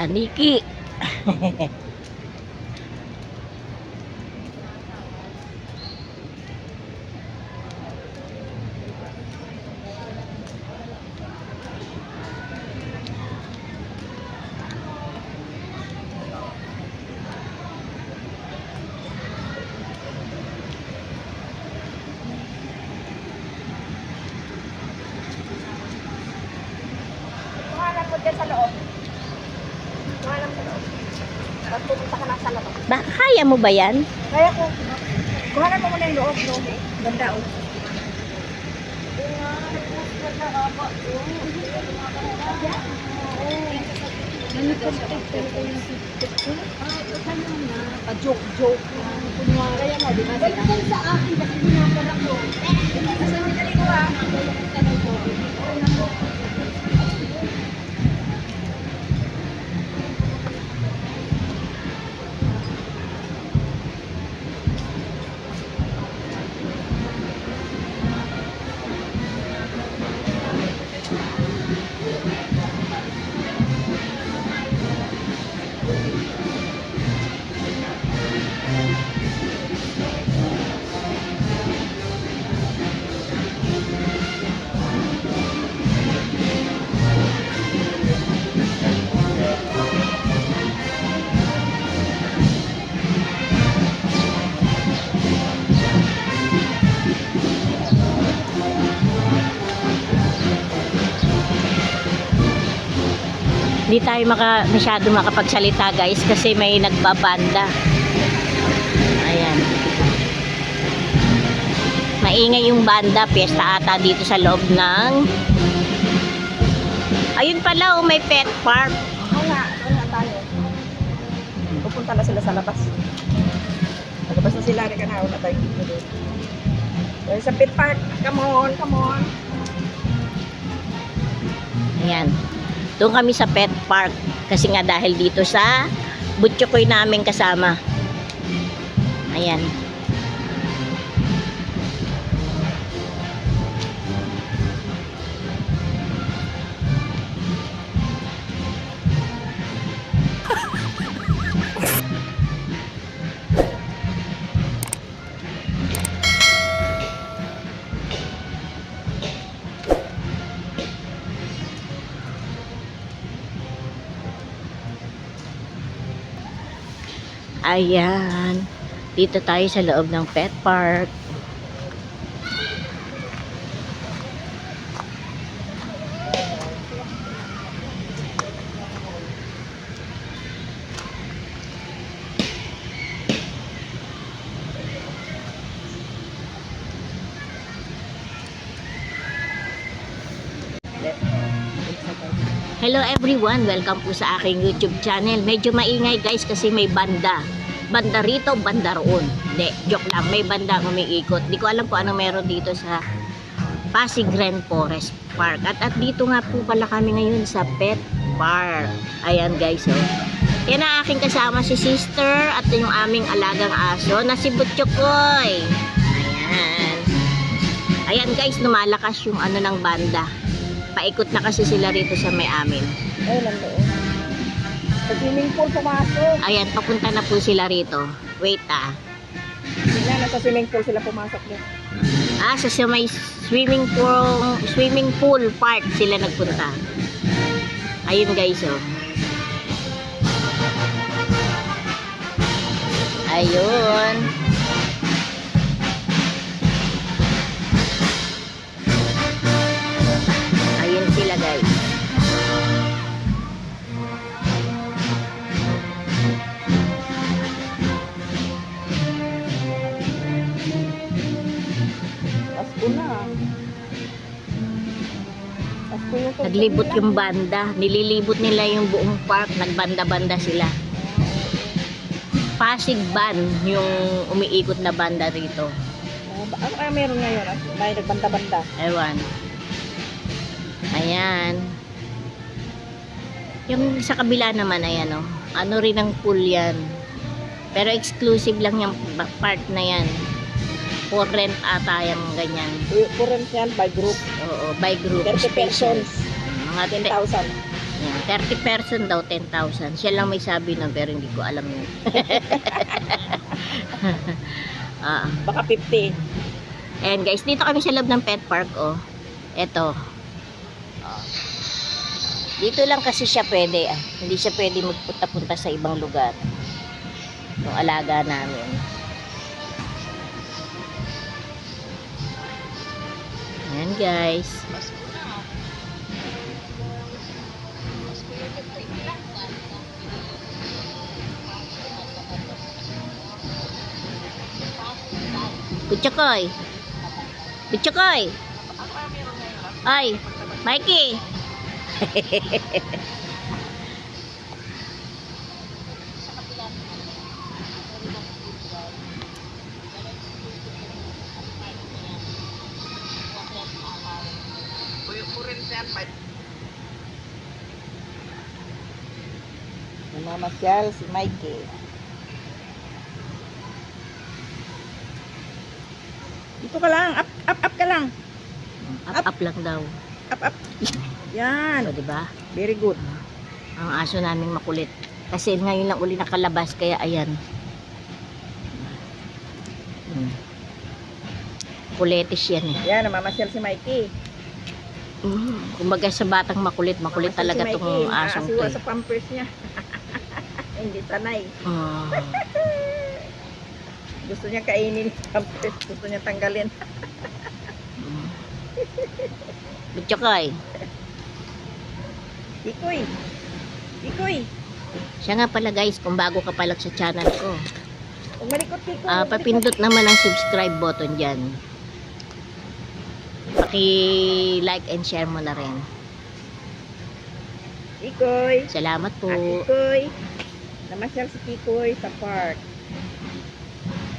Aniki. Kuhanan mo dyan sa loob. Kuhanan mo sa loob. Tapos pupunta ka lang sa labas. Kaya mo ba yan? Kaya ko, kuhanan mo muna yung loob. Ganda o. Pa-joke-joke. Kaya nga, di ba? Ganyan sa akin kasi binabarak ko. Kasi nagdali ko ha. Hindi tayo masyado makapagsalita guys kasi may nagbabanda. Ayan. Maingay yung banda. Piyesta ata dito sa loob ng... Ayun pala oh, may pet park. Oo nga tayo. Pupunta na sila sa labas. Labas na sila, ka na. Wala tayo dito doon. Sa pet park. Come on, come on. Ayan. Doon kami sa pet park. Kasi nga dahil dito sa butchokoy namin kasama. Ayan. Ayan. Dito tayo sa loob ng pet park. Hello everyone, welcome po sa aking YouTube channel. Medyo maingay guys kasi may banda. Banda rito, banda roon. Hindi, joke lang, may banda umiikot. Di ko alam kung ano meron dito sa Pasig Grand Forest Park. At dito nga po pala kami ngayon sa Pet Park. Ayan guys, oh. Yan ang aking kasama si sister at yung aming alagang aso na si Butchokoy. Ayan. Ayan guys, lumalakas yung ano ng banda. Paikot na kasi sila rito sa may amin. Ay, nandoon. Sa swimming pool pumasok. Ayan, papunta na po sila rito. Wait ah. Sila, nasa swimming pool sila pumasok doon. Sa may swimming pool park sila nagpunta. Ayun guys, oh. Ayun. Ayun sila guys. Pasko na. Pasko yung Naglibot yung banda. Nililibot nila yung buong park. Nagbanda-banda sila. Pasig Band yung umiikot na banda rito. Ano kaya meron ngayon? May nagbanda-banda. Ewan. Ayan. Yung sa kabila naman, ayan oh. Ano rin ang pool yan. Pero exclusive lang yung part na yan. For rent ata yung ganyan. Current yan by group. Oo, by group. 30 persons. Mga 10,000. Yan, 30% daw, 10,000. Siya lang may sabi nun, pero hindi ko alam yun. Ah. Baka 50. Ayan guys, dito kami sa loob ng pet park, oh. Eto. Oh. Dito lang kasi siya pwede, ah. Hindi siya pwede magpunta-punta sa ibang lugar. Yung alaga namin. Ayan guys. Butchokoy. Butchokoy. Ay, Mikey. Namamasyal si Mikey. Dito ka lang, up ka lang. Up lang daw. Up. Yan. So, diba? Very good. Ang aso namin makulit. Kasi ngayon lang uli nakalabas, kaya ayan. Kulitis yan eh. Yan, namamasyal si Mikey. Kumbaga sa batang makulit Namamasyal talaga si tong Mikey. asong to. Nakakasiwa Eh. sa pampers niya. Hindi sanay. Gusto niya kainin yung pampers. Gusto niya tanggalin. Butchokoy. Ikoy. Siya nga pala guys, kung bago ka pa lang sa channel ko. Kung malikot, Ikoy. Papindot naman ang subscribe button dyan. Paki-like and share mo na rin. Ikoy. Salamat po. Kikoy. Namasyal si Kikoy sa park.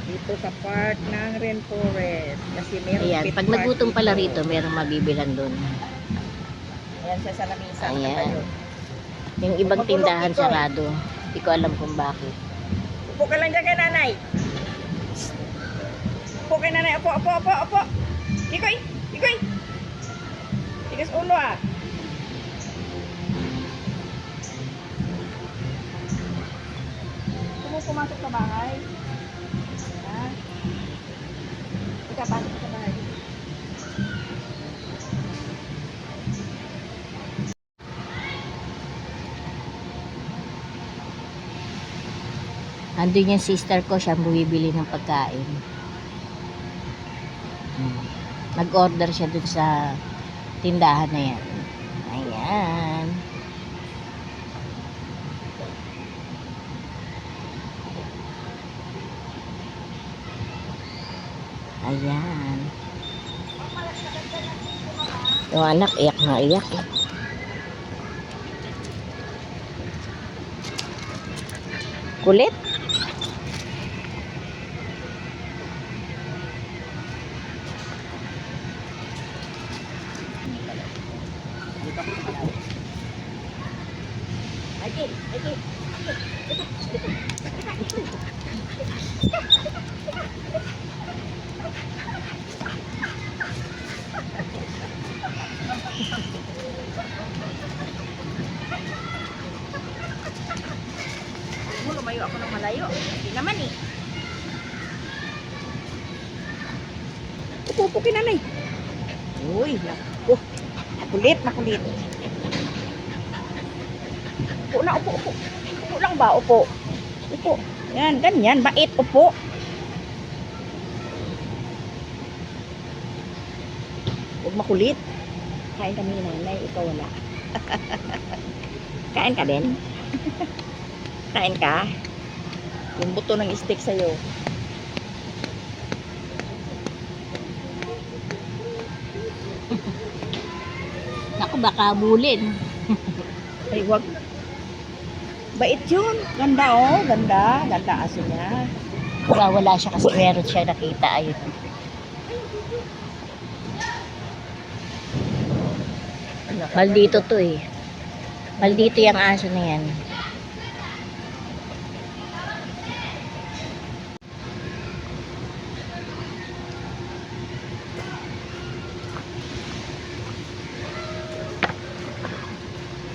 Dito sa park ng Rainforest. Kasi meron Ayan, pit pag park nagutom pala dito. rito, merong mabibilan doon. Ayan siya sa lamisa. Ayan. Yung ibang Magulo, tindahan Kikoy. sarado. Hindi ko alam kung bakit. Upo ka lang dyan kay nanay. Upo kay nanay. Upo. Kikoy. Tigas ulo ah. Pumasok sa bahay. Ha? Pasok sa bahay. Andun yung sister ko, siya bumibili ng pagkain. Nag-order siya dun sa tindahan na yan. Ayan. Ayan. Yung anak, iyak na iyak. Kulit. Okay. Lumayo ako ng malayo. Hindi naman eh. Upo ka nanay. Uy, naku. Makulit. Upo na, upo. Upo lang ba? Upo. Yan, ganyan. Bait, upo. Huwag makulit. Kain kami ni nanay, ikaw wala. Kain ka din? Kain ka? Yung buto ng steak sa'yo. Naku, baka bulin. Ay, wag. Bait yun. Ganda oh. Ganda aso niya. Wala siya kasi meron siya nakita. Ayun. Maldito to eh. Maldito yung aso na yan.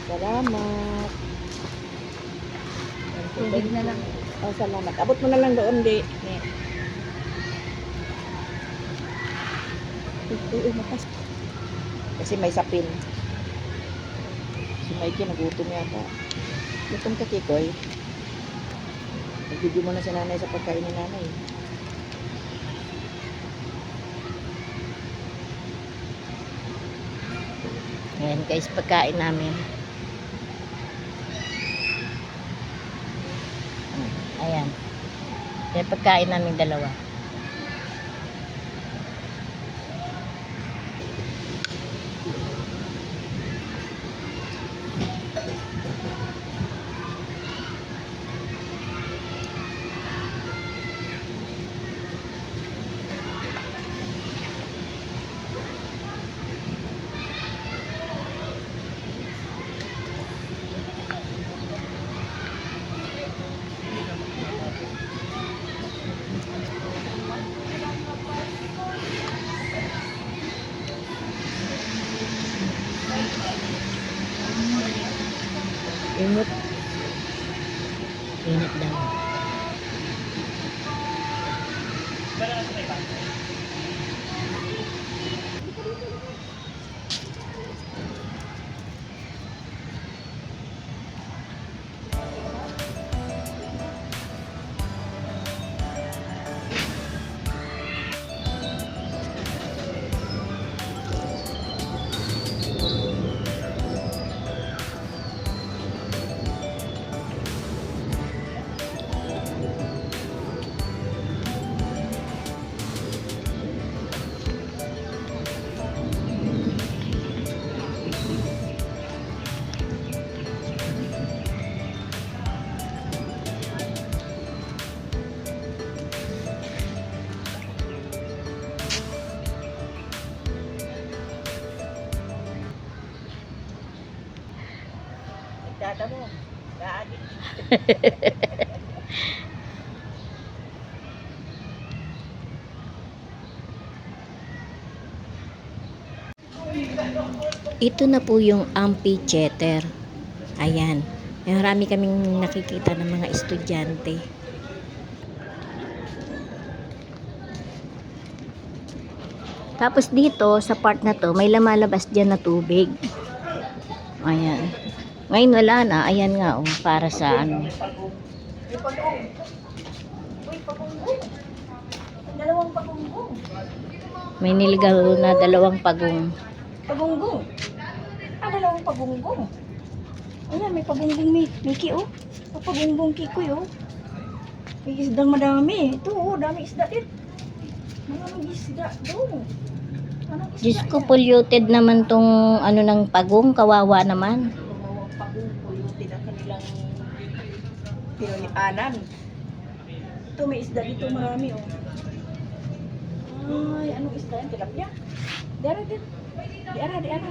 Salamat Salamat. Tubig na lang. Oh, salamat. Abot mo na lang doon, di. Uy, matas. Kasi may sapin. Si Mikey nagutom yata. Gutom ka, Kikoy. Nagbibigay mo na si nanay sa pagkain ni nanay. Ayan guys, pagkain namin. Ayan. Yan pagkain namin dalawa. Init. Init daw. Dada mo. Dada. Ito na po yung amphitheater. Ayan. Marami kaming nakikita ng mga estudyante. Tapos dito, sa part na to, may lumalabas dyan na tubig. Ayan. Ngayon wala na. Ayan nga, oh, para sa ano. Uy, pagong. Uy, pagunggong. Dalawang pagunggong. May niligaw na 2 pagong. Pagunggong. Dalawang pagunggong. Ayan, may pagunggong Miki, oh. May pagunggong Kikoy, oh. May isdang madami. Ito, oh, dami isda din. Maraming isda, oh. Anong isda Diyos ko, yan? polluted naman tong ano ng pagong. Kawawa naman. Tumawang pagong polluted ang kanilang pinunianan. Ito, may isda dito, marami, oh. Ay, anong isda yan? Tilapia? Diara din. Diara.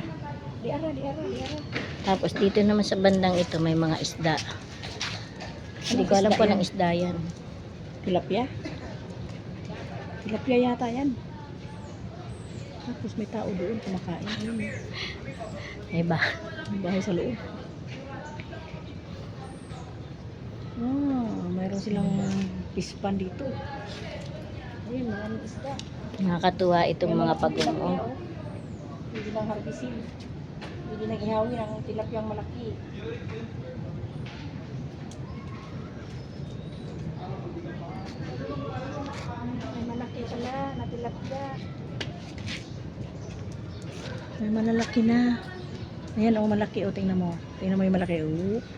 Tapos dito naman sa bandang ito may mga isda. Hindi ko alam isda kung yan? anong isda yan. Tilapia? Tilapia yata yan. Tapos may tao doon kumakain. Ayun, Iba. may bahay sa loob. Mayroon silang pispan dito. Ayun, maraming isda. Nakakatuwa itong mga pagong. Oh. Hindi lang harbisin. Hindi lang ihawin ang tilapiyang malaki. May malaki pala na tilapia. May malalaki na. Ayan, oh, malaki. Oh, tingnan mo. Tingnan mo yung malaki. Oh.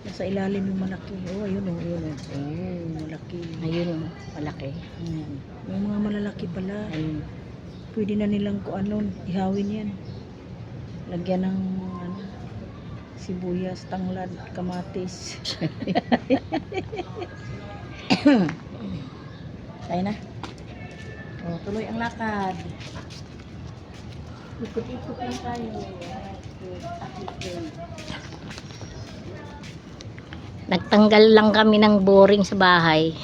Nasa ilalim yung malaki. Oh, ayun, oh, ayun, oh. Oh, malaki. Ayun, oh, malaki. Ayan. Yung mga malalaki pala. Ayun. Pwede na nilang kung ano, ihawin yan. Lagyan ng ano, sibuyas, tanglad, kamatis. Tayo na. Oh, tuloy ang lakad. Ikot-ikot lang tayo. Nagtanggal lang kami ng boring sa bahay.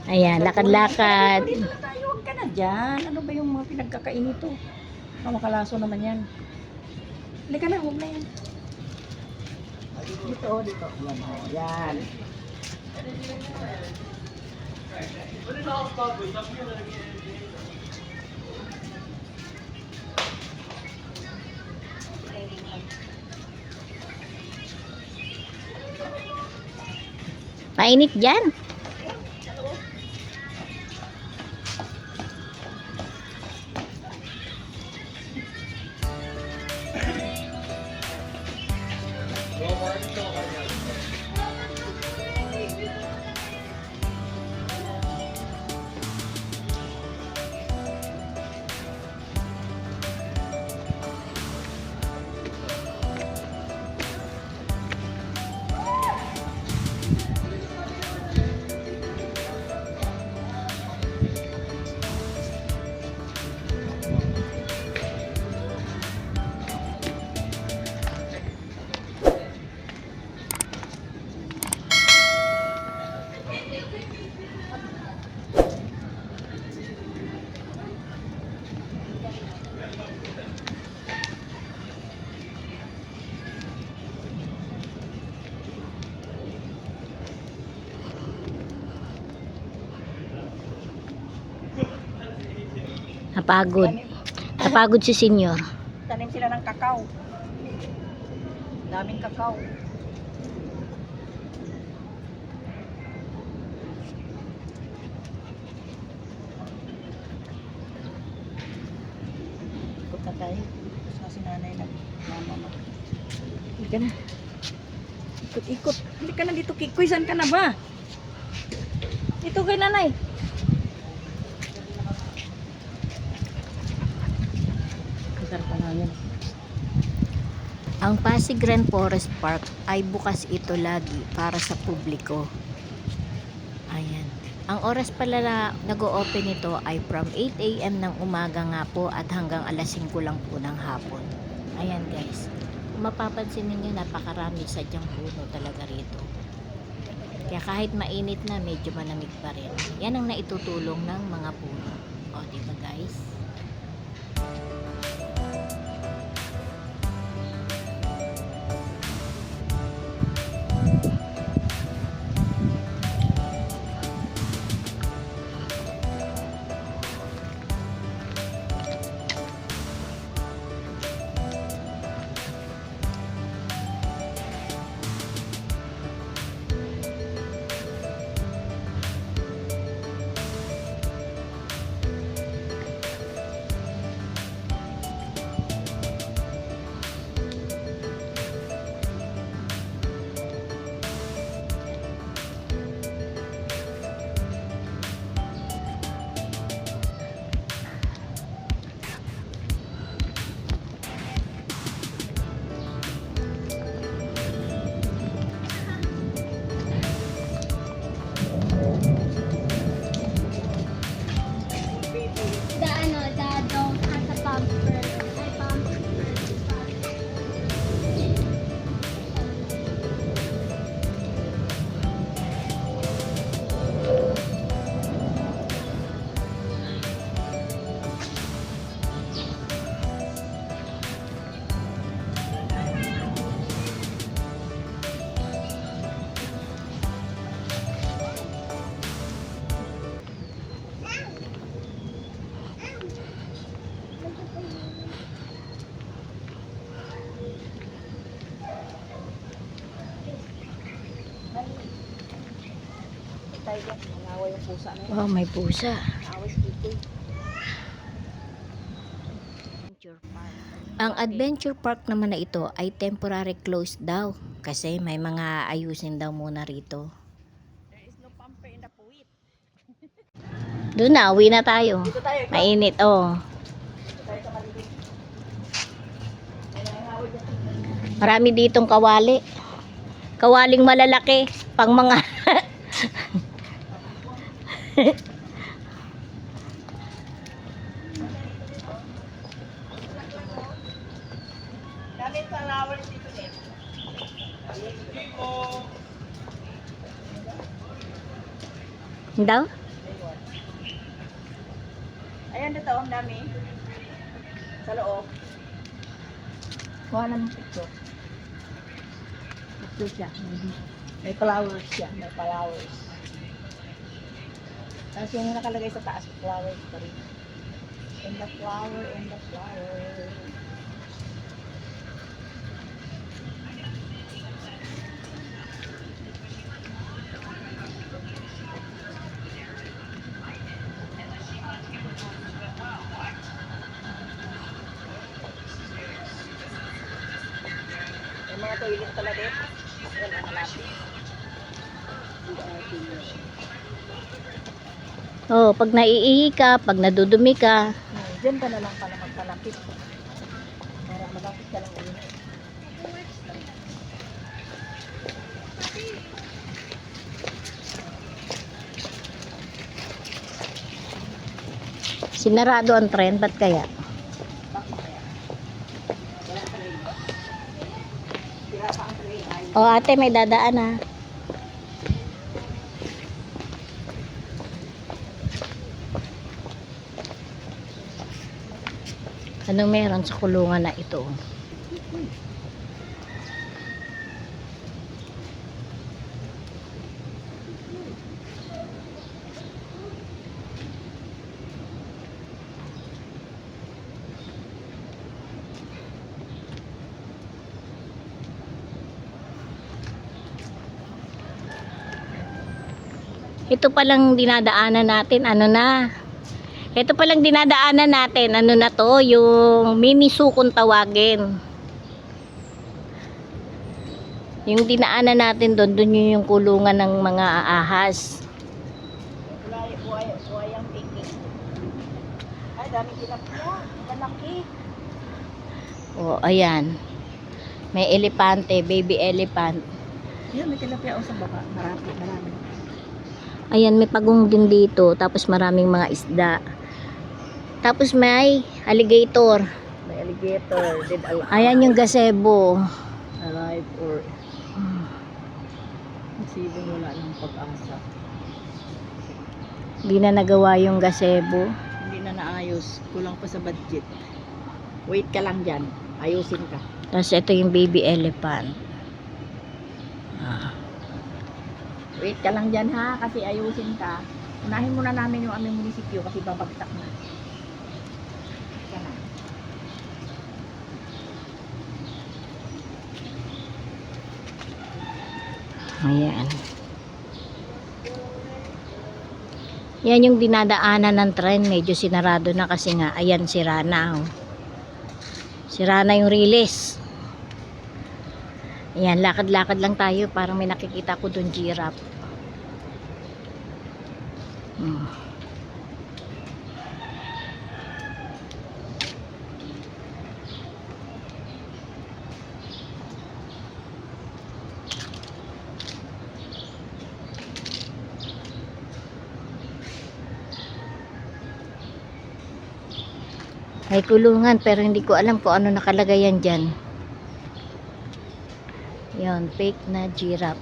Ayan, lakad-lakad. Dito tayo, huwag ka na dyan. Ano ba yung mga pinagkakain nito? Makalaso naman yan. Halika na, huwag na yan. Dito, dito. Yan, yan. Mainit dyan. Napagod. Napagod si senyor. Tanim sila ng kakao. Daming kakao. Ikot na tayo. Tapos nga si nanay nagmamama. Hindi ka na. Ikot-ikot. Hindi ka na dito, Kikoy. Saan ka na ba? Dito kay nanay. Kasar pa namin. Ang Pasig Grand Forest Park ay bukas ito lagi para sa publiko. Ayan. Ang oras pala na nag-o-open ito ay from 8 AM ng umaga nga po at hanggang alas 5 lang po ng hapon. Ayan guys. Kung mapapansin ninyo, napakarami sadyang puno talaga rito. Kaya kahit mainit na, medyo malamig pa rin. Yan ang naitutulong ng mga puno. O, diba guys? The dog has a bumper. I bumper. Tayo dyan. Nangawa yung pusa na yun. Wow, may pusa. Nangawa si Kikoy. Ang adventure park naman na ito ay temporary closed daw kasi may mga ayusin daw muna rito. There is no pumper in the puwit. Doon na, uwi na tayo. Dito tayo. Mainit, oh. Dito tayo sa malilim. Ay, nangawa dyan. Marami ditong kawali. Kawaling malalaki, pang mga Dami sa flowers dito din. daw. Ayan dito, ang dami. Sa loob. Kuha na ng picture. Picture siya. May flowers siya. May flowers. Tapos yung nakalagay sa taas, flowers pa rin. And the flower, and the flower. Yung mga toilet pala dito. Wala malapit. Oh, pag naiihi ka, pag nadudumi ka, Diyan ka na lang pala magpalapit. Para malapit ka lang ulit. sinarado ang tren, ba't kaya? Oh, ate, may dadaan ah. Anong meron sa kulungan na ito? Ito palang dinadaanan natin, ano na? Ito palang dinadaanan natin, ano na to, yung Mimisu kung tawagin. Yung dinaanan natin doon, doon yung kulungan ng mga ahas. Buhay ang picnic. Ay, daming tilapia. Lalaki. Oh, ayan. May elepante, baby elephant. Yan, may tilapia o sa baba. Marami. Ayan, may pagong din dito, tapos maraming mga isda. Tapos may alligator. May alligator. Dead alive. Ayan yung gazebo. Alive or masibong wala ng pag-asa. Hindi na nagawa yung gazebo. Hindi na naayos. Kulang pa sa budget. Wait ka lang dyan. Ayusin ka. Tapos ito yung baby elephant. Ah. Wait ka lang dyan ha. Kasi ayusin ka. Unahin muna namin yung aming munisipyo kasi babagsak na. Ka na. Ayan. Yan yung dinadaanan ng tren. Medyo sinarado na kasi nga. Ayan, sira na. Oh. Sira na yung release. Ayan, lakad-lakad lang tayo. Parang may nakikita ko doon giraffe. May kulungan pero hindi ko alam kung ano nakalagay yan dyan. Yon, fake na giraffe.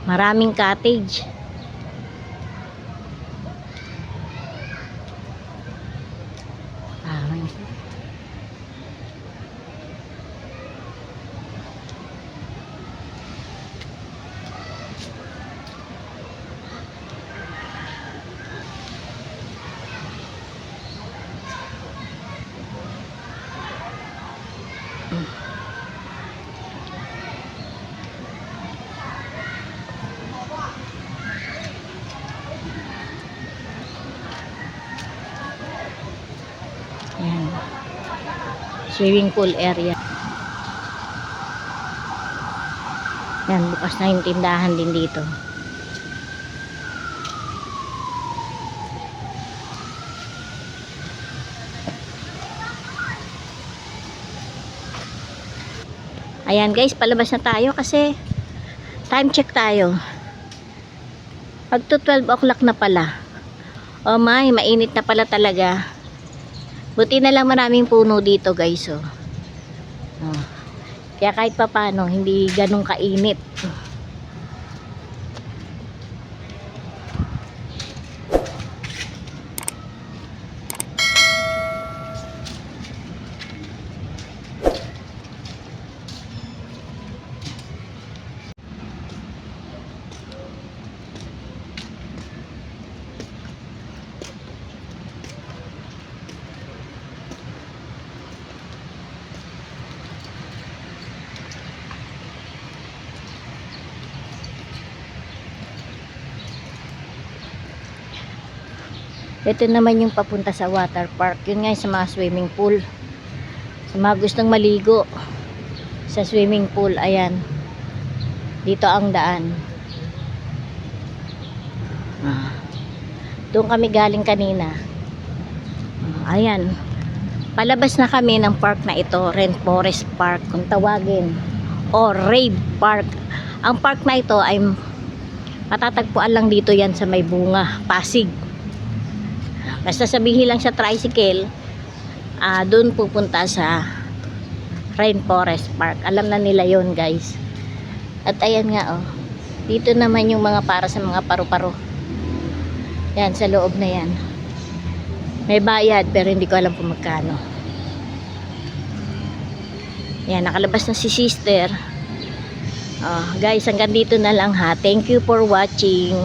Maraming cottage. swimming pool area. Yan, bukas na yung tindahan din dito. Ayan guys, palabas na tayo kasi time check tayo. Magto 12 o'clock na pala. Oh my, mainit na pala talaga. Buti na lang maraming puno dito guys. Oh. Oh. Kaya kahit pa paano, hindi ganun kainit. Ito naman yung papunta sa water park. Yun nga sa mga swimming pool. Sa mga gustong maligo sa swimming pool, ayan. Dito ang daan. Doon kami galing kanina. Ayan. Palabas na kami ng park na ito, Rainforest Park kung tawagin. O Rave Park. Ang park na ito ay matatagpuan lang dito yan sa may bunga, Pasig. Basta sabihin lang sa tricycle, doon pupunta sa Rainforest Park. Alam na nila yon guys. At ayan nga, oh. Dito naman yung mga para sa mga paru-paro. Yan, sa loob na yan. May bayad, pero hindi ko alam kung magkano. Yan, nakalabas na si sister. Guys, hanggang dito na lang ha. Thank you for watching.